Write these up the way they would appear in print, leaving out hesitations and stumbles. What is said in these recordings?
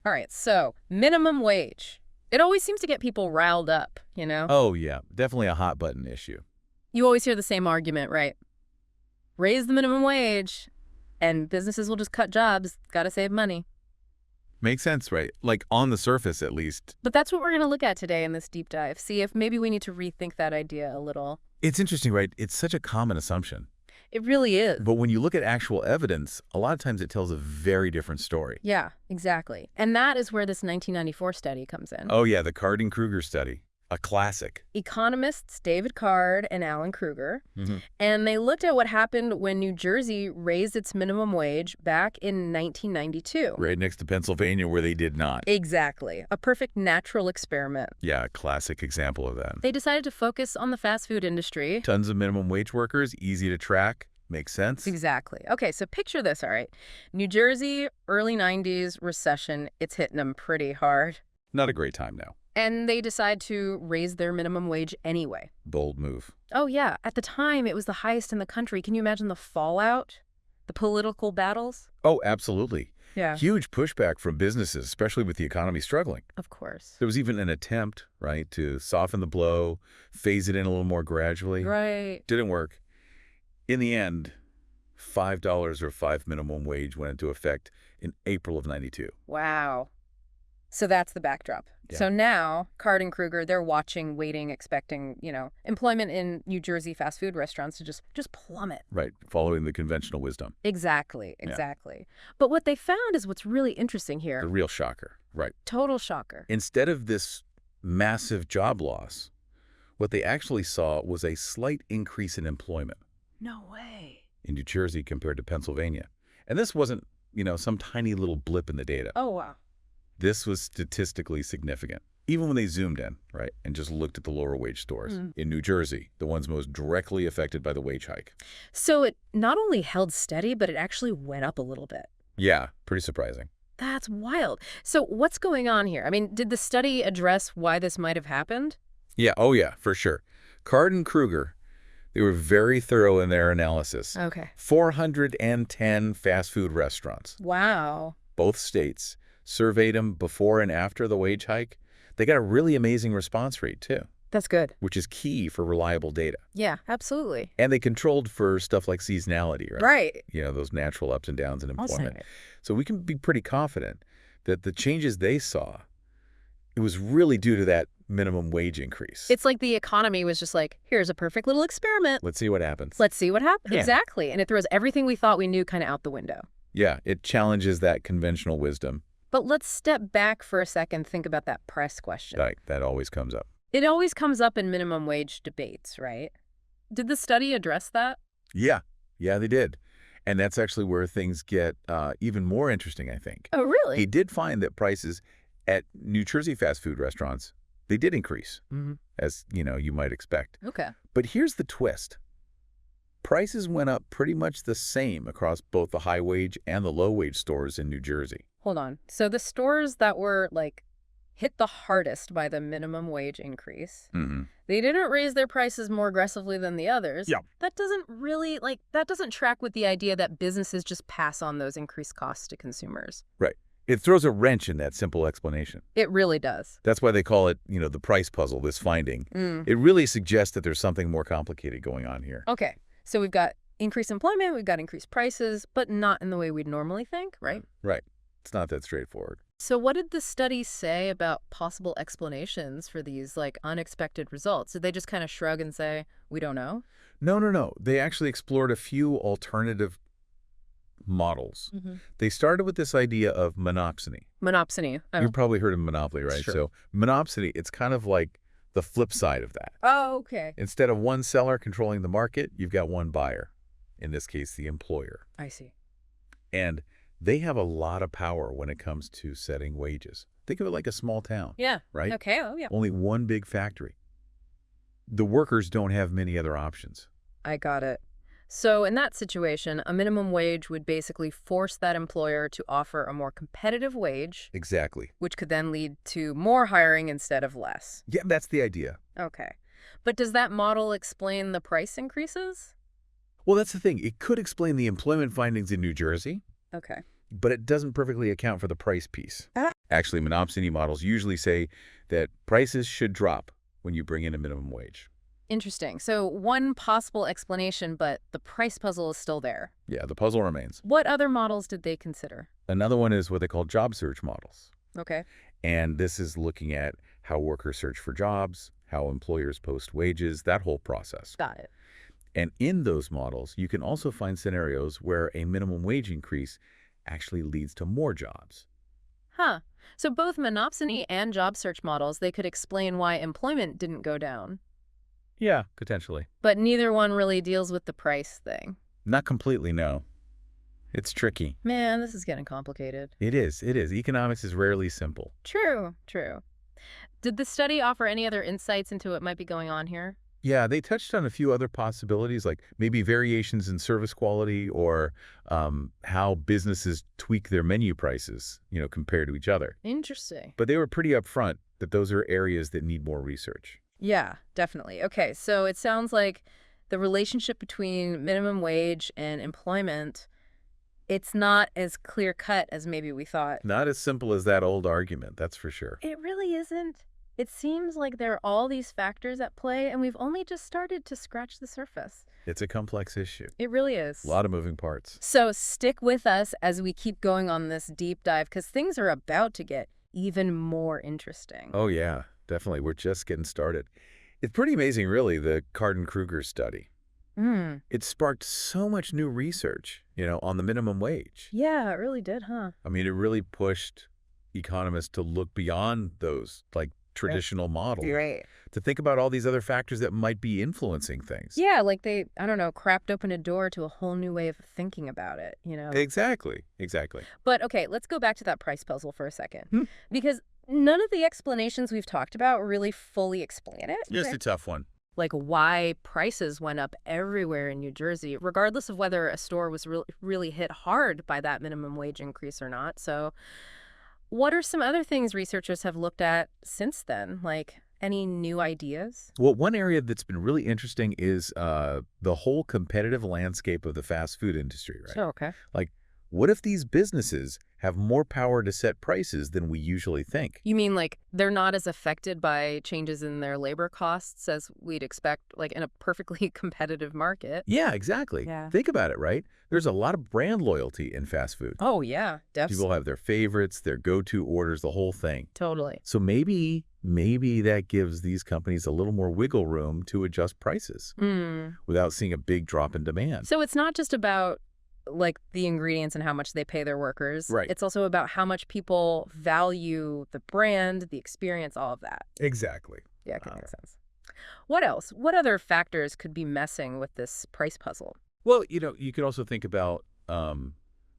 All right, so minimum wage. It always seems to get people riled up, you know? Oh, yeah, definitely a hot button issue. You always hear the same argument, right? Raise the minimum wage, and businesses will just cut jobs. Gotta save money. Makes sense, right? Like on the surface, at least. But that's what we're going to look at today in this deep dive. See if maybe we need to rethink that idea a little. It's interesting, right? It's such a common assumption. It really is. But when you look at actual evidence, a lot of times it tells a very different story. Yeah, exactly. And that is where this 1994 study comes in. Oh, yeah, the Card-Kruger study. A classic. Economists David Card and Alan Kruger, Mm-hmm. and they looked at what happened when New Jersey raised its minimum wage back in 1992. Right next to Pennsylvania where they did not. Exactly. A perfect natural experiment. Yeah, a classic example of that. They decided to focus on the fast food industry. Tons of minimum wage workers, easy to track, makes sense. Exactly. Okay, so picture this, all right. New Jersey, early 90s recession, it's hitting them pretty hard. Not a great time now. And they decide to raise their minimum wage anyway. Bold move. Oh, yeah. At the time, it was the highest in the country. Can you imagine the fallout? The political battles? Oh, absolutely. Yeah. Huge pushback from businesses, especially with the economy struggling. Of course. There was even an attempt, right, to soften the blow, phase it in a little more gradually. Right. Didn't work. In the end, $5 or 5 minimum wage went into effect in April of '92. Wow. So that's the backdrop. Yeah. So now, Card and Kruger, they're watching, waiting, expecting, employment in New Jersey fast food restaurants to just plummet. Right, following the conventional wisdom. Exactly. But what they found is what's really interesting here. The real shocker, right. Total shocker. Instead of this massive job loss, what they actually saw was a slight increase in employment No way. in New Jersey compared to Pennsylvania. And this wasn't, some tiny little blip in the data. Oh, wow. This was statistically significant, even when they zoomed in, right, and just looked at the lower wage stores in New Jersey, the ones most directly affected by the wage hike. So it not only held steady, but it actually went up a little bit. Yeah, pretty surprising. That's wild. So what's going on here? I mean, did the study address why this might have happened? Yeah, oh yeah, for sure. Card and Kruger, they were very thorough in their analysis. Okay. 410 fast food restaurants, Wow. both states, surveyed them before and after the wage hike. They got a really amazing response rate, too, That's good. which is key for reliable data. Yeah, absolutely. And they controlled for stuff like seasonality, right? Right. Those natural ups and downs in I'll say employment. it. So we can be pretty confident that the changes they saw, it was really due to that minimum wage increase. It's like the economy was just like, here's a perfect little experiment. Let's see what happens. Let's see what happens. Yeah. Exactly. And it throws everything we thought we knew kind of out the window. Yeah, it challenges that conventional wisdom. But let's step back for a second, think about that press question. That always comes up. It always comes up in minimum wage debates, right? Did the study address that? Yeah, they did. And that's actually where things get even more interesting, I think. Oh, really? He did find that prices at New Jersey fast food restaurants, they did increase, as you might expect. Okay. But here's the twist. Prices went up pretty much the same across both the high wage and the low wage stores in New Jersey. Hold on. So the stores that were hit the hardest by the minimum wage increase, they didn't raise their prices more aggressively than the others. Yeah. That doesn't really that doesn't track with the idea that businesses just pass on those increased costs to consumers. Right. It throws a wrench in that simple explanation. It really does. That's why they call it, the price puzzle, this finding. It really suggests that there's something more complicated going on here. Okay. So we've got increased employment, we've got increased prices, but not in the way we'd normally think, right? Right. It's not that straightforward. So what did the study say about possible explanations for these unexpected results? Did they just kind of shrug and say, we don't know? No. They actually explored a few alternative models. They started with this idea of monopsony. Monopsony. Oh. You've probably heard of monopoly, right? Sure. So monopsony, it's kind of like the flip side of that. Oh, okay. Instead of one seller controlling the market, you've got one buyer, in this case, the employer. I see. And they have a lot of power when it comes to setting wages. Think of it like a small town. Yeah. Right? Okay. Oh, yeah. Only one big factory. The workers don't have many other options. I got it. So in that situation, a minimum wage would basically force that employer to offer a more competitive wage, Exactly. which could then lead to more hiring instead of less. Yeah, that's the idea. Okay. But does that model explain the price increases? Well, that's the thing. It could explain the employment findings in New Jersey, Okay. but it doesn't perfectly account for the price piece. Actually, monopsony models usually say that prices should drop when you bring in a minimum wage. Interesting. So one possible explanation, but the price puzzle is still there. Yeah, the puzzle remains. What other models did they consider? Another one is what they call job search models. Okay. And this is looking at how workers search for jobs, how employers post wages, that whole process. Got it. And in those models, you can also find scenarios where a minimum wage increase actually leads to more jobs. Huh. So both monopsony and job search models, they could explain why employment didn't go down. Yeah, potentially. But neither one really deals with the price thing. Not completely, no. It's tricky. Man, this is getting complicated. It is. It is. Economics is rarely simple. True, true. Did the study offer any other insights into what might be going on here? Yeah, they touched on a few other possibilities, like maybe variations in service quality or how businesses tweak their menu prices, compared to each other. Interesting. But they were pretty upfront that those are areas that need more research. Yeah, definitely. Okay, so it sounds like the relationship between minimum wage and employment, it's not as clear-cut as maybe we thought. Not as simple as that old argument, that's for sure. It really isn't. It seems like there are all these factors at play, and we've only just started to scratch the surface. It's a complex issue. It really is. A lot of moving parts. So stick with us as we keep going on this deep dive, because things are about to get even more interesting. Oh, yeah, definitely. We're just getting started. It's pretty amazing, really, the Carden-Kruger study. It sparked so much new research, on the minimum wage. Yeah, it really did, huh? I mean, it really pushed economists to look beyond those, traditional models. Right. To think about all these other factors that might be influencing things. Yeah, like they, I don't know, cracked open a door to a whole new way of thinking about it, Exactly. Exactly. But okay, let's go back to that price puzzle for a second. Because none of the explanations we've talked about really fully explain it. Just a tough one. Like why prices went up everywhere in New Jersey, regardless of whether a store was really hit hard by that minimum wage increase or not. So what are some other things researchers have looked at since then? Like any new ideas? Well, one area that's been really interesting is the whole competitive landscape of the fast food industry, right? Oh, okay. What if these businesses have more power to set prices than we usually think? You mean like they're not as affected by changes in their labor costs as we'd expect, like in a perfectly competitive market? Yeah, exactly. Yeah. Think about it, right? There's a lot of brand loyalty in fast food. Oh, yeah, definitely. People have their favorites, their go-to orders, the whole thing. Totally. So maybe that gives these companies a little more wiggle room to adjust prices without seeing a big drop in demand. So it's not just about like the ingredients and how much they pay their workers. Right. It's also about how much people value the brand, the experience, all of that. Exactly. Yeah, it can make sense. What else? What other factors could be messing with this price puzzle? Well, you could also think about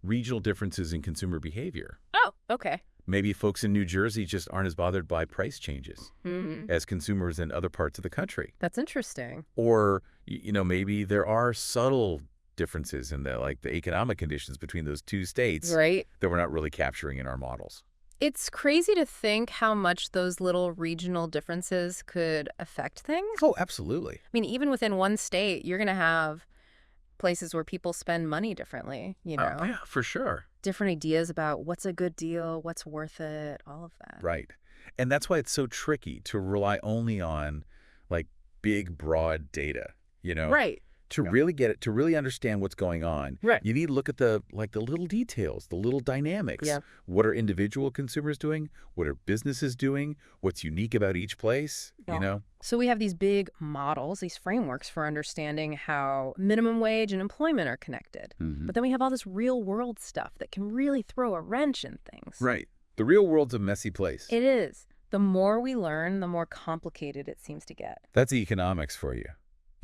regional differences in consumer behavior. Oh, okay. Maybe folks in New Jersey just aren't as bothered by price changes Mm-hmm. as consumers in other parts of the country. That's interesting. Or, maybe there are subtle differences in the economic conditions between those two states Right. that we're not really capturing in our models. It's crazy to think how much those little regional differences could affect things. Oh, absolutely. I mean, even within one state, you're going to have places where people spend money differently, Yeah, for sure. different ideas about what's a good deal, what's worth it, all of that. Right. And that's why it's so tricky to rely only on big, broad data, Right. To really get it, to really understand what's going on. Right. You need to look at the little details, the little dynamics. Yeah. What are individual consumers doing? What are businesses doing? What's unique about each place? Yeah. So we have these big models, these frameworks for understanding how minimum wage and employment are connected. But then we have all this real world stuff that can really throw a wrench in things. Right. The real world's a messy place. It is. The more we learn, the more complicated it seems to get. That's economics for you.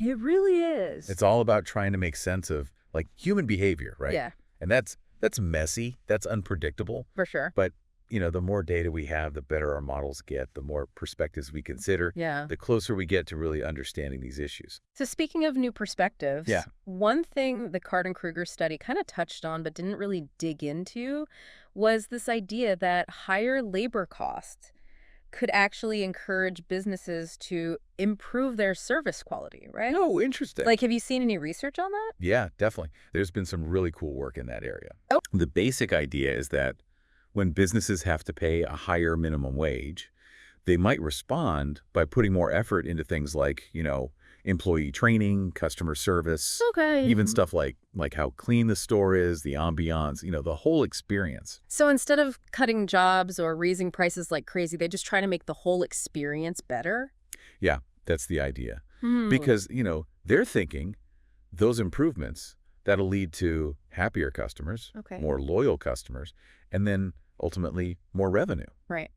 It really is. It's all about trying to make sense of human behavior, right? Yeah. And that's messy. That's unpredictable. For sure. But, the more data we have, the better our models get, the more perspectives we consider, Yeah. the closer we get to really understanding these issues. So speaking of new perspectives, Yeah. one thing the Carden-Kruger study kind of touched on but didn't really dig into was this idea that higher labor costs could actually encourage businesses to improve their service quality, right? Oh, interesting. Like, have you seen any research on that? Yeah, definitely. There's been some really cool work in that area. Oh. The basic idea is that when businesses have to pay a higher minimum wage, they might respond by putting more effort into things like, employee training, customer service, Okay. even stuff like how clean the store is, the ambiance, the whole experience. So instead of cutting jobs or raising prices like crazy, they just try to make the whole experience better? Yeah, that's the idea. Hmm. Because, they're thinking those improvements, that'll lead to happier customers, Okay. more loyal customers, and then ultimately more revenue. Right.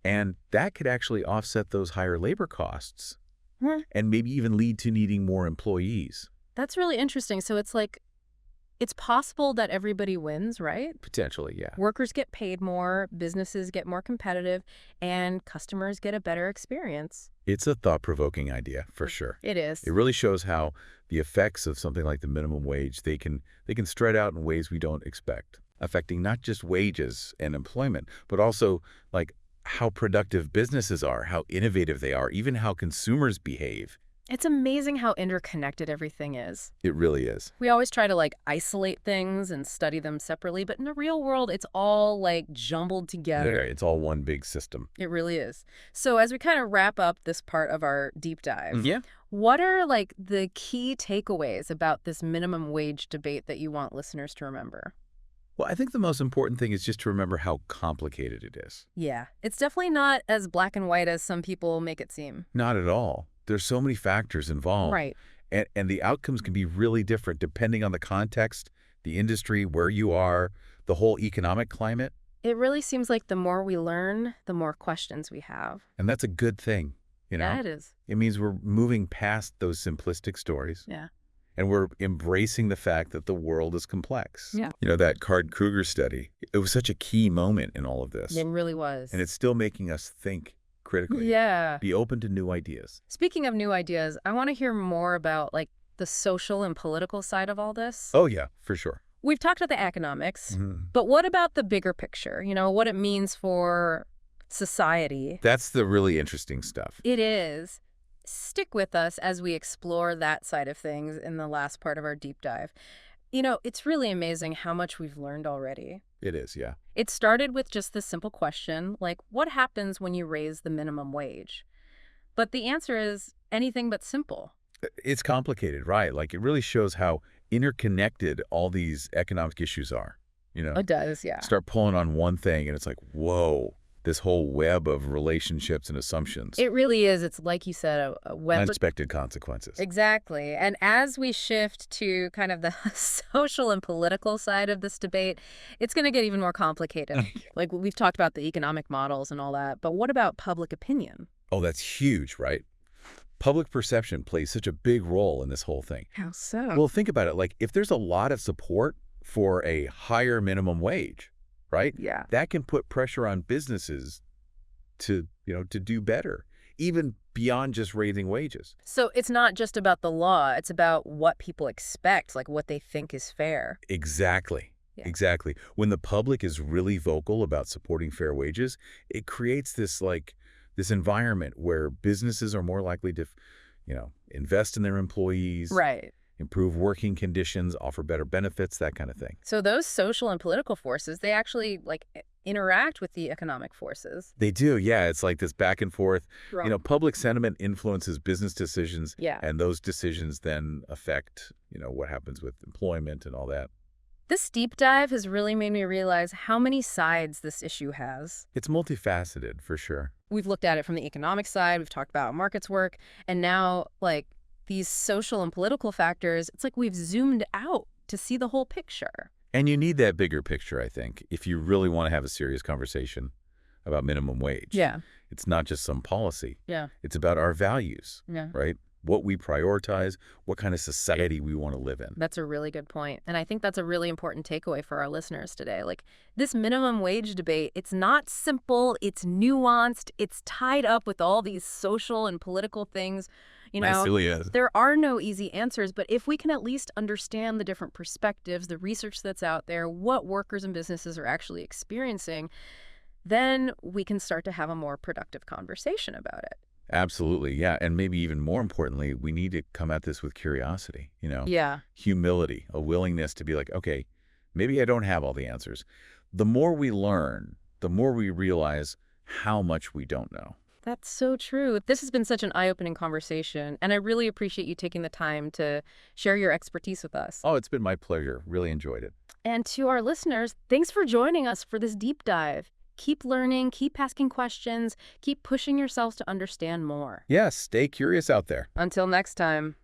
And that could actually offset those higher labor costs Hmm. and maybe even lead to needing more employees. That's really interesting. So it's like, it's possible that everybody wins, right? Potentially, yeah. Workers get paid more, businesses get more competitive, and customers get a better experience. It's a thought-provoking idea, for sure. It is. It really shows how the effects of something like the minimum wage, they can spread out in ways we don't expect, affecting not just wages and employment, but also like how productive businesses are, how innovative they are, even how consumers behave. It's amazing how interconnected everything is. It really is. We always try to isolate things and study them separately, but in the real world, it's all jumbled together. It's all one big system. It really is. So as we kind of wrap up this part of our deep dive, Yeah. what are the key takeaways about this minimum wage debate that you want listeners to remember? Well, I think the most important thing is just to remember how complicated it is. Yeah, it's definitely not as black and white as some people make it seem. Not at all. There's so many factors involved. Right. And the outcomes can be really different depending on the context, the industry, where you are, the whole economic climate. It really seems like the more we learn, the more questions we have. And that's a good thing, Yeah, it is. It means we're moving past those simplistic stories. Yeah. And we're embracing the fact that the world is complex. Yeah. That Card-Kruger study, it was such a key moment in all of this. It really was. And it's still making us think critically. Yeah. Be open to new ideas. Speaking of new ideas, I want to hear more about the social and political side of all this. Oh, yeah, for sure. We've talked about the economics, Mhm. but what about the bigger picture? What it means for society. That's the really interesting stuff. It is. Stick with us as we explore that side of things in the last part of our deep dive. It's really amazing how much we've learned already. It is, yeah. It started with just this simple question, what happens when you raise the minimum wage? But the answer is anything but simple. It's complicated, right? It really shows how interconnected all these economic issues are, It does, yeah. Start pulling on one thing and it's like, whoa, this whole web of relationships and assumptions. It really is. It's like you said, a web. Unexpected consequences. Exactly. And as we shift to kind of the social and political side of this debate, it's going to get even more complicated. We've talked about the economic models and all that, but what about public opinion? Oh, that's huge, right? Public perception plays such a big role in this whole thing. How so? Well, think about it. If there's a lot of support for a higher minimum wage, right? Yeah. That can put pressure on businesses to do better, even beyond just raising wages. So it's not just about the law. It's about what people expect, what they think is fair. Exactly. Yeah. Exactly. When the public is really vocal about supporting fair wages, it creates this environment where businesses are more likely to, invest in their employees, Right. improve working conditions, offer better benefits, that kind of thing. So those social and political forces, they actually interact with the economic forces. They do, yeah. It's like this back and forth. Right. Public sentiment influences business decisions, Yeah. and those decisions then affect, what happens with employment and all that. This deep dive has really made me realize how many sides this issue has. It's multifaceted, for sure. We've looked at it from the economic side, we've talked about how markets work, and now, these social and political factors, it's like we've zoomed out to see the whole picture. And you need that bigger picture, I think, if you really want to have a serious conversation about minimum wage. Yeah. It's not just some policy. Yeah. It's about our values, Yeah. right? What we prioritize, what kind of society we want to live in. That's a really good point. And I think that's a really important takeaway for our listeners today. This minimum wage debate, it's not simple, it's nuanced, it's tied up with all these social and political things. It really is. There are no easy answers, but if we can at least understand the different perspectives, the research that's out there, what workers and businesses are actually experiencing, then we can start to have a more productive conversation about it. Absolutely, yeah. And maybe even more importantly, we need to come at this with curiosity, Yeah. humility, a willingness to be like, okay, maybe I don't have all the answers. The more we learn, the more we realize how much we don't know. That's so true. This has been such an eye-opening conversation, and I really appreciate you taking the time to share your expertise with us. Oh, it's been my pleasure. Really enjoyed it. And to our listeners, thanks for joining us for this deep dive. Keep learning, keep asking questions, keep pushing yourselves to understand more. Yes, stay curious out there. Until next time.